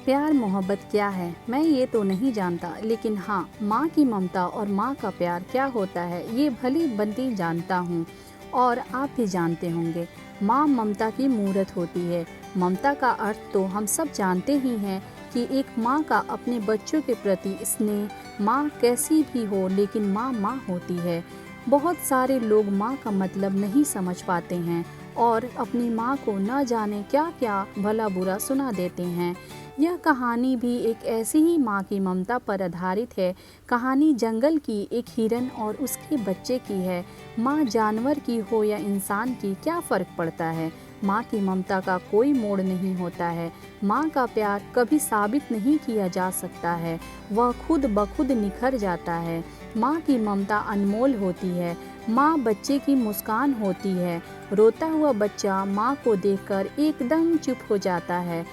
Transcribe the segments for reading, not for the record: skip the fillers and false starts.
प्यार मोहब्बत क्या है मैं ये तो नहीं जानता, लेकिन हाँ, माँ की ममता और माँ का प्यार क्या होता है ये भली बनती जानता हूँ। और आप भी जानते होंगे, माँ ममता की मूरत होती है। ममता का अर्थ तो हम सब जानते ही हैं कि एक माँ का अपने बच्चों के प्रति स्नेह। माँ कैसी भी हो, लेकिन माँ माँ होती है। बहुत सारे लोग माँ का मतलब नहीं समझ पाते हैं और अपनी माँ को न जाने क्या क्या भला बुरा सुना देते हैं। यह कहानी भी एक ऐसी ही माँ की ममता पर आधारित है। कहानी जंगल की एक हिरन और उसके बच्चे की है। माँ जानवर की हो या इंसान की, क्या फ़र्क पड़ता है। माँ की ममता का कोई मोड़ नहीं होता है। माँ का प्यार कभी साबित नहीं किया जा सकता है, वह खुद ब खुद निखर जाता है। माँ की ममता अनमोल होती है। माँ बच्चे की मुस्कान होती है। रोता हुआ बच्चा माँ को देखकर एकदम चुप हो जाता है।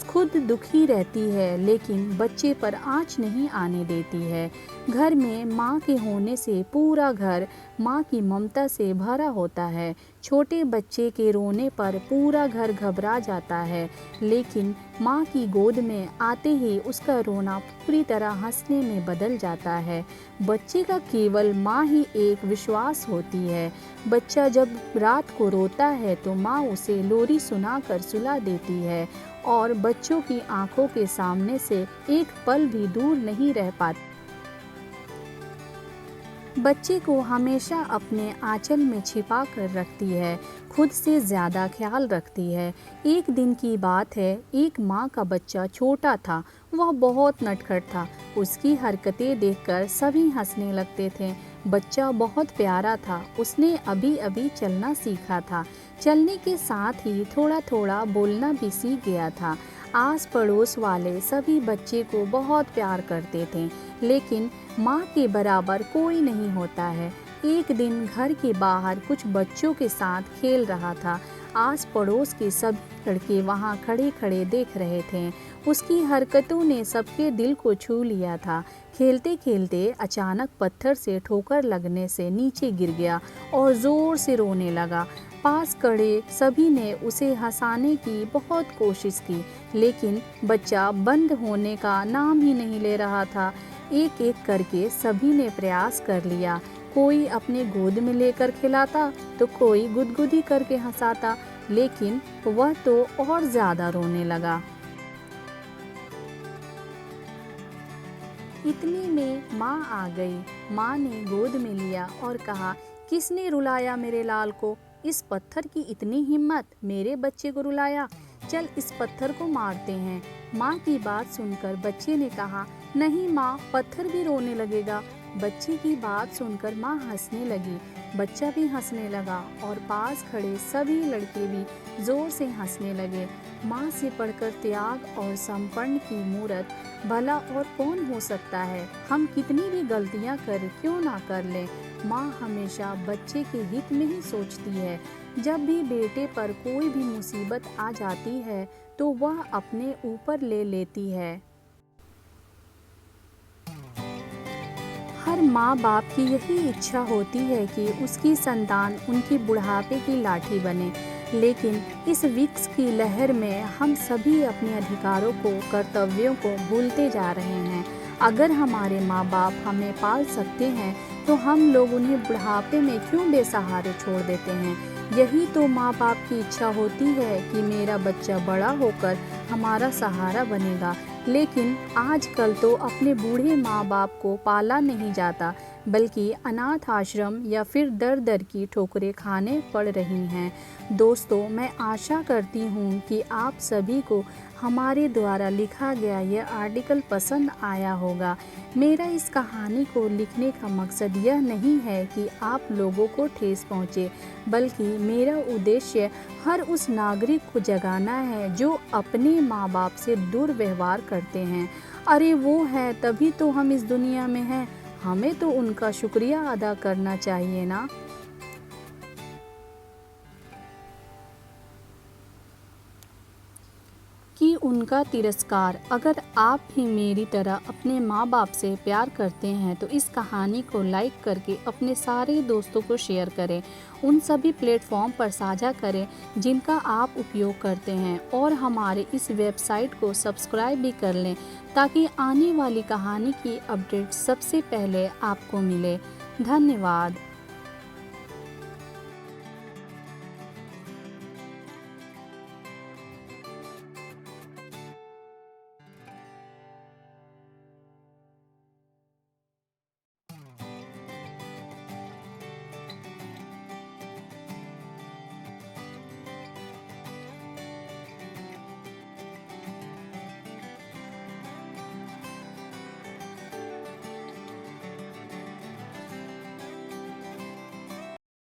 खुद दुखी रहती है, लेकिन बच्चे पर आँच नहीं आने देती है। घर में माँ के होने से पूरा घर माँ की ममता से भरा होता है। छोटे बच्चे के रोने पर पूरा घर घबरा जाता है, लेकिन माँ की गोद में आते ही उसका रोना पूरी तरह हंसने में बदल जाता है। बच्चे का केवल माँ ही एक विश्वास होती है। बच्चा जब रात को रोता है तो माँ उसे लोरी सुनाकर सुला देती है और बच्चों की आंखों के सामने से एक पल भी दूर नहीं रह पाती। बच्चे को हमेशा अपने आंचल में छिपा कर रखती है, खुद से ज़्यादा ख्याल रखती है। एक दिन की बात है, एक माँ का बच्चा छोटा था। वह बहुत नटखट था। उसकी हरकतें देखकर सभी हंसने लगते थे। बच्चा बहुत प्यारा था। उसने अभी अभी चलना सीखा था। चलने के साथ ही थोड़ा थोड़ा बोलना भी सीख गया था। आस पड़ोस वाले सभी बच्चे को बहुत प्यार करते थे, लेकिन माँ के बराबर कोई नहीं होता है। एक दिन घर के बाहर कुछ बच्चों के साथ खेल रहा था। आस पड़ोस के सभी लड़के वहाँ खड़े खड़े देख रहे थे। उसकी हरकतों ने सबके दिल को छू लिया था। खेलते खेलते अचानक पत्थर से ठोकर लगने से नीचे गिर गया और ज़ोर से रोने लगा। पास खड़े सभी ने उसे हंसाने की बहुत कोशिश की, लेकिन बच्चा बंद होने का नाम ही नहीं ले रहा था। एक एक करके सभी ने प्रयास कर लिया। कोई अपने गोद में लेकर खिलाता तो कोई गुदगुदी करके हंसाता, लेकिन वह तो और ज़्यादा रोने लगा। इतने में माँ आ गई। माँ ने गोद में लिया और कहा, किसने रुलाया मेरे लाल को। इस पत्थर की इतनी हिम्मत, मेरे बच्चे को रुलाया। चल इस पत्थर को मारते हैं। माँ की बात सुनकर बच्चे ने कहा, नहीं माँ, पत्थर भी रोने लगेगा। बच्चे की बात सुनकर माँ हंसने लगी। बच्चा भी हंसने लगा और पास खड़े सभी लड़के भी जोर से हंसने लगे। माँ से पढ़कर त्याग और समर्पण की मूरत भला और कौन हो सकता है। हम कितनी भी गलतियाँ कर क्यों ना कर लें, माँ हमेशा बच्चे के हित में ही सोचती है। जब भी बेटे पर कोई भी मुसीबत आ जाती है तो वह अपने ऊपर ले लेती है। हर माँ बाप की यही इच्छा होती है कि उसकी संतान उनकी बुढ़ापे की लाठी बने, लेकिन इस विक्स की लहर में हम सभी अपने अधिकारों को, कर्तव्यों को भूलते जा रहे हैं। अगर हमारे माँ बाप हमें पाल सकते हैं तो हम लोग उन्हें बुढ़ापे में क्यों बेसहारे छोड़ देते हैं। यही तो माँ बाप की इच्छा होती है कि मेरा बच्चा बड़ा होकर हमारा सहारा बनेगा, लेकिन आजकल तो अपने बूढ़े माँ बाप को पाला नहीं जाता, बल्कि अनाथ आश्रम या फिर दर दर की ठोकरें खाने पड़ रही हैं। दोस्तों, मैं आशा करती हूँ कि आप सभी को हमारे द्वारा लिखा गया यह आर्टिकल पसंद आया होगा। मेरा इस कहानी को लिखने का मकसद यह नहीं है कि आप लोगों को ठेस पहुँचे, बल्कि मेरा उद्देश्य हर उस नागरिक को जगाना है जो अपने माँ बाप से दुर्व्यवहार करते हैं। अरे वो है तभी तो हम इस दुनिया में हैं, हमें तो उनका शुक्रिया अदा करना चाहिए ना। कि उनका तिरस्कार। अगर आप भी मेरी तरह अपने माँ बाप से प्यार करते हैं तो इस कहानी को लाइक करके अपने सारे दोस्तों को शेयर करें, उन सभी प्लेटफॉर्म पर साझा करें जिनका आप उपयोग करते हैं, और हमारे इस वेबसाइट को सब्सक्राइब भी कर लें ताकि आने वाली कहानी की अपडेट सबसे पहले आपको मिले। धन्यवाद।